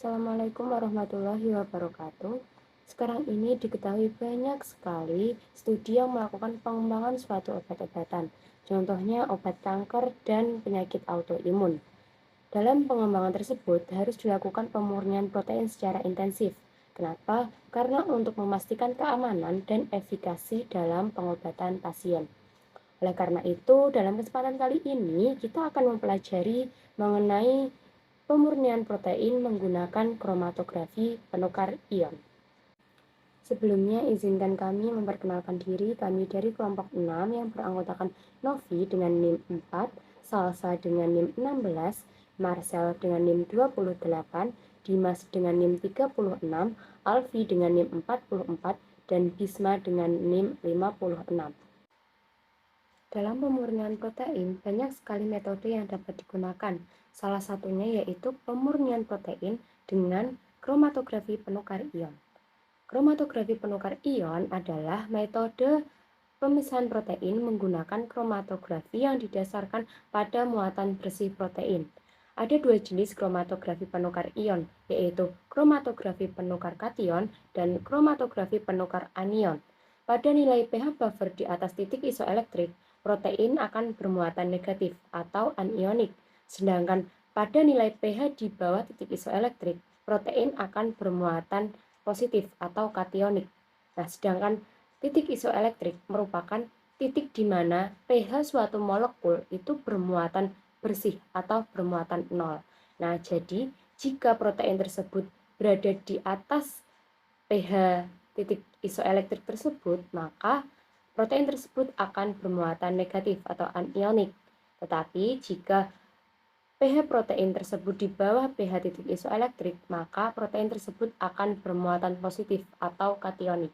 Assalamualaikum warahmatullahi wabarakatuh. Sekarang ini diketahui banyak sekali studi yang melakukan pengembangan suatu obat-obatan. Contohnya obat kanker dan penyakit autoimun. Dalam pengembangan tersebut harus dilakukan pemurnian protein secara intensif. Kenapa? Karena untuk memastikan keamanan dan efikasi dalam pengobatan pasien. Oleh karena itu, dalam kesempatan kali ini kita akan mempelajari mengenai pemurnian protein menggunakan kromatografi penukar ion. Sebelumnya, izinkan kami memperkenalkan diri. Kami dari kelompok 6 yang beranggotakan Novi dengan NIM 4, Salsa dengan NIM 16, Marcel dengan NIM 28, Dimas dengan NIM 36, Alfi dengan NIM 44, dan Bisma dengan NIM 56. Dalam pemurnian protein, banyak sekali metode yang dapat digunakan. Salah satunya yaitu pemurnian protein dengan kromatografi penukar ion. Kromatografi penukar ion adalah metode pemisahan protein menggunakan kromatografi yang didasarkan pada muatan bersih protein. Ada dua jenis kromatografi penukar ion, yaitu kromatografi penukar kation dan kromatografi penukar anion. Pada nilai pH buffer di atas titik isoelektrik, protein akan bermuatan negatif atau anionik, sedangkan pada nilai pH di bawah titik isoelektrik, protein akan bermuatan positif atau kationik. Nah, sedangkan titik isoelektrik merupakan titik di mana pH suatu molekul itu bermuatan bersih atau bermuatan nol. Nah, jadi jika protein tersebut berada di atas pH titik isoelektrik tersebut, maka protein tersebut akan bermuatan negatif atau anionik. Tetapi jika pH protein tersebut di bawah pH titik isoelektrik, maka protein tersebut akan bermuatan positif atau kationik.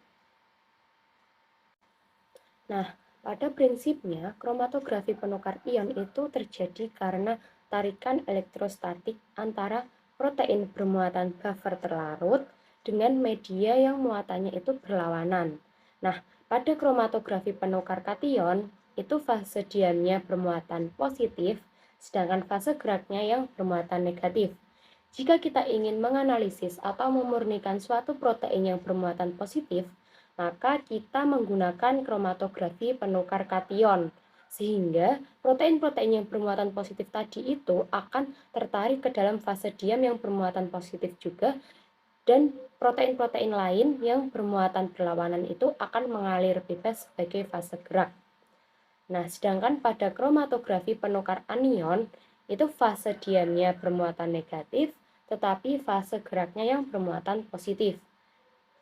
Nah, pada prinsipnya kromatografi penukar ion itu terjadi karena tarikan elektrostatik antara protein bermuatan buffer terlarut dengan media yang muatannya itu berlawanan. Nah, pada kromatografi penukar kation itu fase diamnya bermuatan positif, sedangkan fase geraknya yang bermuatan negatif. Jika kita ingin menganalisis atau memurnikan suatu protein yang bermuatan positif, maka kita menggunakan kromatografi penukar kation, sehingga protein-protein yang bermuatan positif tadi itu akan tertarik ke dalam fase diam yang bermuatan positif juga, dan protein-protein lain yang bermuatan berlawanan itu akan mengalir bebas sebagai fase gerak. Nah, sedangkan pada kromatografi penukar anion, itu fase diamnya bermuatan negatif, tetapi fase geraknya yang bermuatan positif.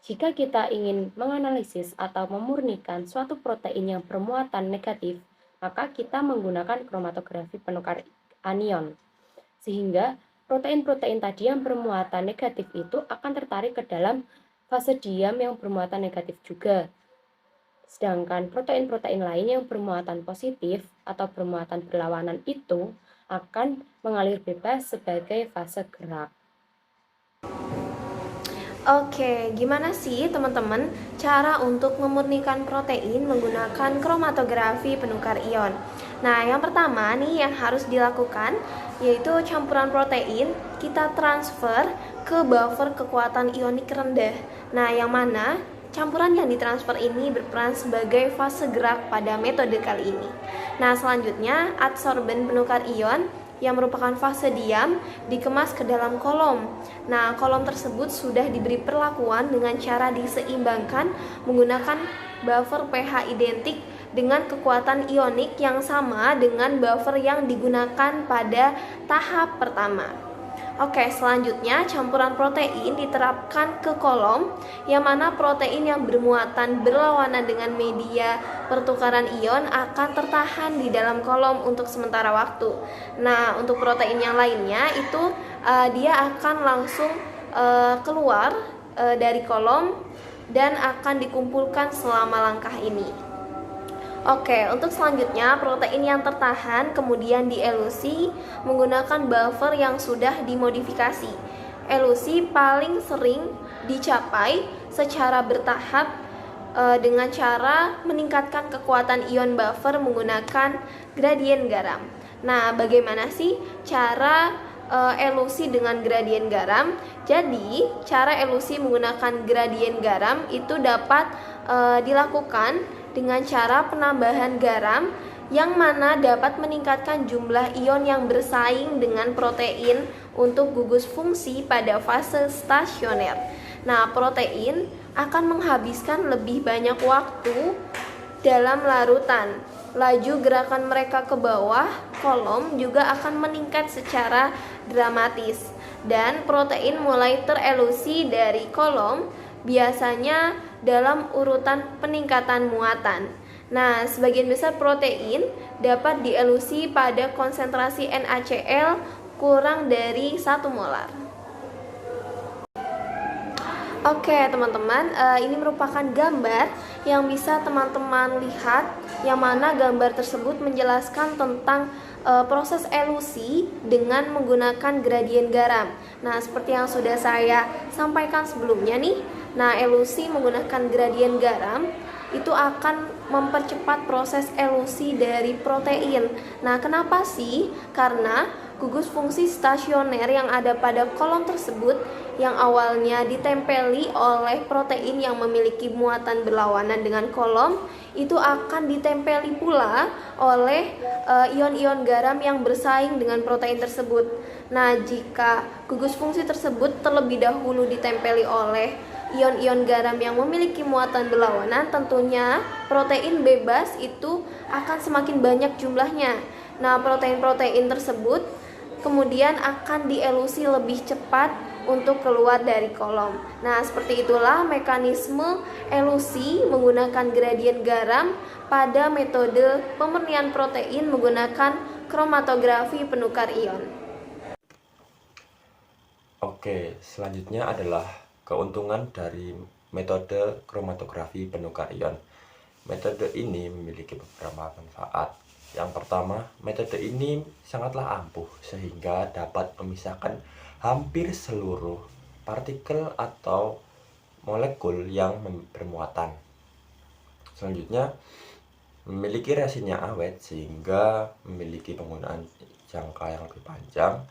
Jika kita ingin menganalisis atau memurnikan suatu protein yang bermuatan negatif, maka kita menggunakan kromatografi penukar anion. Sehingga protein-protein tadi yang bermuatan negatif itu akan tertarik ke dalam fase diam yang bermuatan negatif juga. Sedangkan protein-protein lain yang bermuatan positif atau bermuatan berlawanan itu akan mengalir bebas sebagai fase gerak. Oke, gimana sih teman-teman cara untuk memurnikan protein menggunakan kromatografi penukar ion? Nah, yang pertama nih yang harus dilakukan yaitu campuran protein kita transfer ke buffer kekuatan ionik rendah. Nah, yang mana campuran yang ditransfer ini berperan sebagai fase gerak pada metode kali ini. Nah, selanjutnya adsorben penukar ion yang merupakan fase diam dikemas ke dalam kolom. Nah, kolom tersebut sudah diberi perlakuan dengan cara diseimbangkan menggunakan buffer pH identik dengan kekuatan ionik yang sama dengan buffer yang digunakan pada tahap pertama. Oke, selanjutnya campuran protein diterapkan ke kolom yang mana protein yang bermuatan berlawanan dengan media pertukaran ion akan tertahan di dalam kolom untuk sementara waktu. Nah, untuk protein yang lainnya itu dia akan langsung keluar dari kolom dan akan dikumpulkan selama langkah ini. Oke, untuk selanjutnya protein yang tertahan kemudian dielusi menggunakan buffer yang sudah dimodifikasi. Elusi paling sering dicapai secara bertahap dengan cara meningkatkan kekuatan ion buffer menggunakan gradien garam. Nah, bagaimana sih cara elusi dengan gradien garam. Jadi, cara elusi menggunakan gradien garam itu dapat dilakukan dengan cara penambahan garam yang mana dapat meningkatkan jumlah ion yang bersaing dengan protein untuk gugus fungsi pada fase stasioner. Nah, protein akan menghabiskan lebih banyak waktu dalam larutan. Laju gerakan mereka ke bawah kolom juga akan meningkat secara dramatis, dan protein mulai terelusi dari kolom biasanya dalam urutan peningkatan muatan. Nah, sebagian besar protein dapat dielusi pada konsentrasi NaCl kurang dari 1 molar. Oke teman-teman, ini merupakan gambar yang bisa teman-teman lihat, yang mana gambar tersebut menjelaskan tentang proses elusi dengan menggunakan gradien garam. Nah, seperti yang sudah saya sampaikan sebelumnya nih, nah elusi menggunakan gradien garam itu akan mempercepat proses elusi dari protein. Nah, kenapa sih? Karena gugus fungsi stasioner yang ada pada kolom tersebut yang awalnya ditempeli oleh protein yang memiliki muatan berlawanan dengan kolom itu akan ditempeli pula oleh ion-ion garam yang bersaing dengan protein tersebut. Nah, jika gugus fungsi tersebut terlebih dahulu ditempeli oleh ion-ion garam yang memiliki muatan berlawanan, tentunya protein bebas itu akan semakin banyak jumlahnya. Nah, protein-protein tersebut kemudian akan dielusi lebih cepat untuk keluar dari kolom. Nah, seperti itulah mekanisme elusi menggunakan gradien garam pada metode pemurnian protein menggunakan kromatografi penukar ion. Oke, selanjutnya adalah keuntungan dari metode kromatografi penukar ion. Metode ini memiliki beberapa manfaat. Yang pertama, metode ini sangatlah ampuh sehingga dapat memisahkan hampir seluruh partikel atau molekul yang bermuatan. Selanjutnya, memiliki reaksinya awet sehingga memiliki penggunaan jangka yang lebih panjang,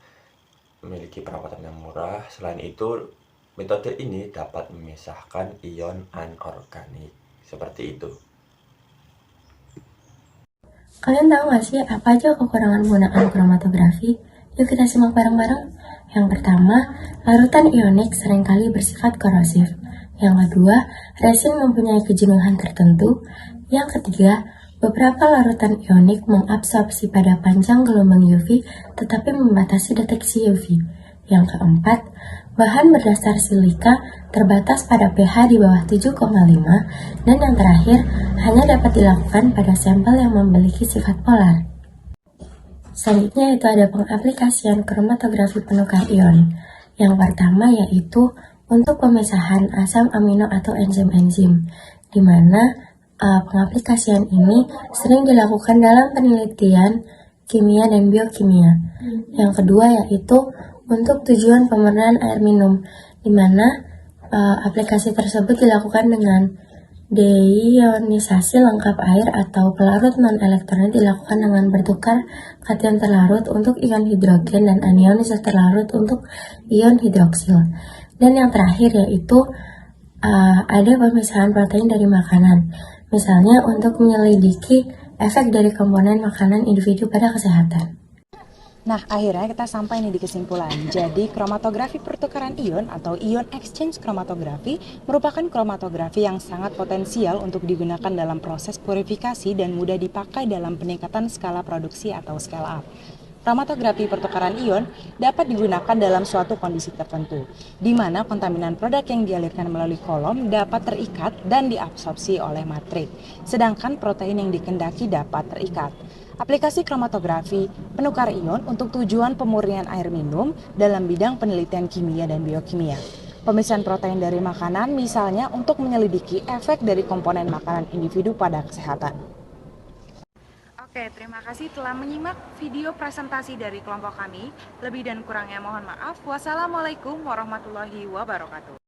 memiliki perawatan yang murah. Selain itu, metode ini dapat memisahkan ion anorganik. Seperti itu. Kalian tahu gak sih apa aja kekurangan menggunakan kromatografi? Yuk kita simak bareng-bareng. Yang pertama, larutan ionik seringkali bersifat korosif. Yang kedua, resin mempunyai kejenuhan tertentu. Yang ketiga, beberapa larutan ionik mengabsorpsi pada panjang gelombang UV tetapi membatasi deteksi UV. Yang keempat, bahan berdasar silika terbatas pada pH di bawah 7,5, dan yang terakhir, hanya dapat dilakukan pada sampel yang memiliki sifat polar. Selanjutnya itu ada pengaplikasian kromatografi penukar ion. Yang pertama yaitu untuk pemisahan asam amino atau enzim-enzim, di mana pengaplikasian ini sering dilakukan dalam penelitian kimia dan biokimia. Yang kedua yaitu untuk tujuan pemurnian air minum, di mana aplikasi tersebut dilakukan dengan deionisasi lengkap air atau pelarut non-elektrolit dilakukan dengan bertukar kation terlarut untuk ion hidrogen dan anion terlarut untuk ion hidroksil. Dan yang terakhir yaitu ada pemisahan protein dari makanan, misalnya untuk menyelidiki efek dari komponen makanan individu pada kesehatan. Nah, akhirnya kita sampai nih di kesimpulan. Jadi, kromatografi pertukaran ion atau ion exchange kromatografi merupakan kromatografi yang sangat potensial untuk digunakan dalam proses purifikasi dan mudah dipakai dalam peningkatan skala produksi atau scale up. Kromatografi pertukaran ion dapat digunakan dalam suatu kondisi tertentu, di mana kontaminan produk yang dialirkan melalui kolom dapat terikat dan diabsorpsi oleh matrik, sedangkan protein yang dikehendaki dapat terikat. Aplikasi kromatografi penukar ion untuk tujuan pemurnian air minum dalam bidang penelitian kimia dan biokimia. Pemisahan protein dari makanan misalnya untuk menyelidiki efek dari komponen makanan individu pada kesehatan. Oke, terima kasih telah menyimak video presentasi dari kelompok kami. Lebih dan kurangnya mohon maaf. Wassalamualaikum warahmatullahi wabarakatuh.